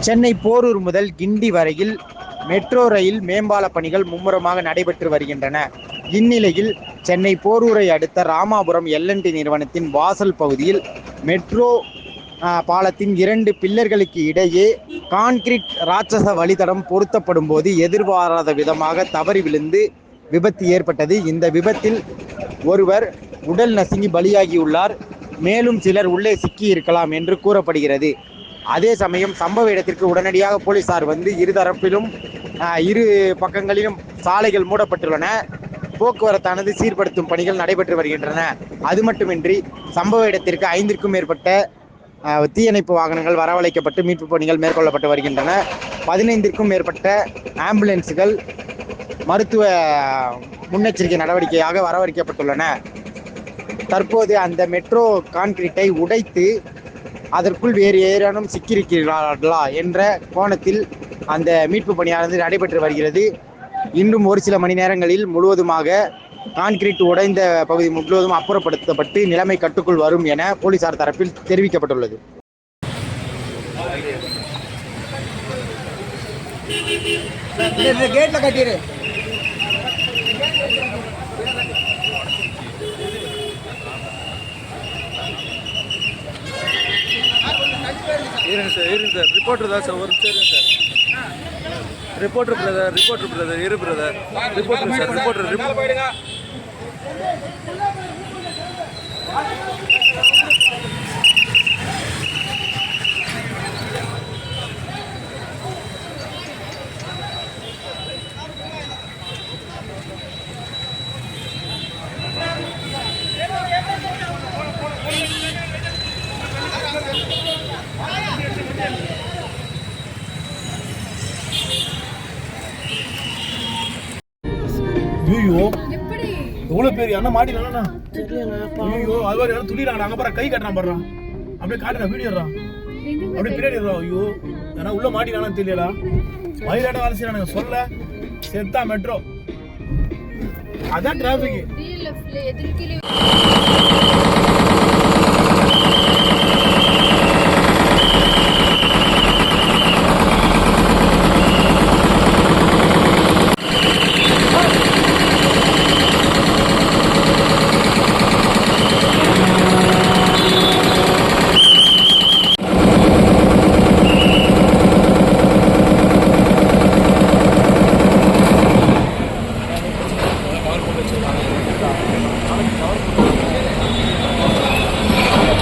சென்னை போரூர் முதல் கிண்டி வரையில் metro rail மேம்பால பணிகள் மும்முரமாக நடைபெற்று வருகின்றன. இந்நிலையில் சென்னை போரூரை அடுத்த ராமாபுரம் எல்&டி நிறுவனத்தின் வாசல் பகுதியில் மெட்ரோ பாலத்தின் 2 பில்லர்களுக்கு இடையே கான்கிரீட் ராட்சச வழித்தடம் பொருத்தப்படும் போது எதிர்பாராத விதமாக தவறி விழுந்து விபத்து ஏற்பட்டது. இந்த விபத்தில் ஒருவர் உடல் நசுங்கி பலியாகியுள்ளார். மேலும் சிலர் உள்ளே சிக்கி இருக்கலாம் என்று கூறப்படுகிறது. அதே சமயம் சம்பவ இடத்திற்கு உடனடியாக போலீசார் வந்து இருதரப்பிலும் இரு பக்கங்களிலும் சாலைகள் மூடப்பட்டுள்ளன. போக்குவரத்தானது சீர்படுத்தும் பணிகள் நடைபெற்று வருகின்றன. அது மட்டுமின்றி சம்பவ இடத்திற்கு 5க்கும் மேற்பட்ட தீயணைப்பு வாகனங்கள் வரவழைக்கப்பட்டு மீட்பு பணிகள் மேற்கொள்ளப்பட்டு வருகின்றன. 15க்கும் மேற்பட்ட ஆம்புலன்ஸுகள் மருத்துவ முன்னெச்சரிக்கை நடவடிக்கையாக வரவழைக்கப்பட்டுள்ளன. தற்போது அந்த மெட்ரோ கான்கிரீட்டை உடைத்து அதற்குள் வேறு ஏதேனும் சிக்கியிருக்கிறார்களா என்ற கோணத்தில் அந்த மீட்பு பணியானது நடைபெற்று வருகிறது. இன்னும் ஒரு சில மணி நேரங்களில் முழுவதுமாக கான்கிரீட் உடைந்த பகுதி முழுவதும் அப்புறப்படுத்தப்பட்டு நிலைமை கட்டுக்குள் வரும் என போலீசார் தரப்பில் தெரிவிக்கப்பட்டுள்ளது. கேட்ல கட்டிரு. இருங்க சார் ரிப்போர்ட்டர் தான் சார். ஒரு நிமிஷம் சார். ரிப்போர்ட்டர் பிரதர் இரு பிரதர். Reporter sir reporter. ஐயோ எவ்வளோ பேர் என்ன மாட்டினா? ஐயோ அது மாதிரி யாரும் துணிறாங்க. அங்கே பாரு கை கட்டுறான் பாடுறான். அப்படியே காட்டுறான் வீடியோறான். அப்படியே பின்னாடி ஐயோ ஏன்னா உள்ள மாட்டினானு தெரியலடா. மயிலாட வேலை செய்யறானுங்க சொல்ல செத்தா மெட்ரோ. அதான் டிராஃபிக்.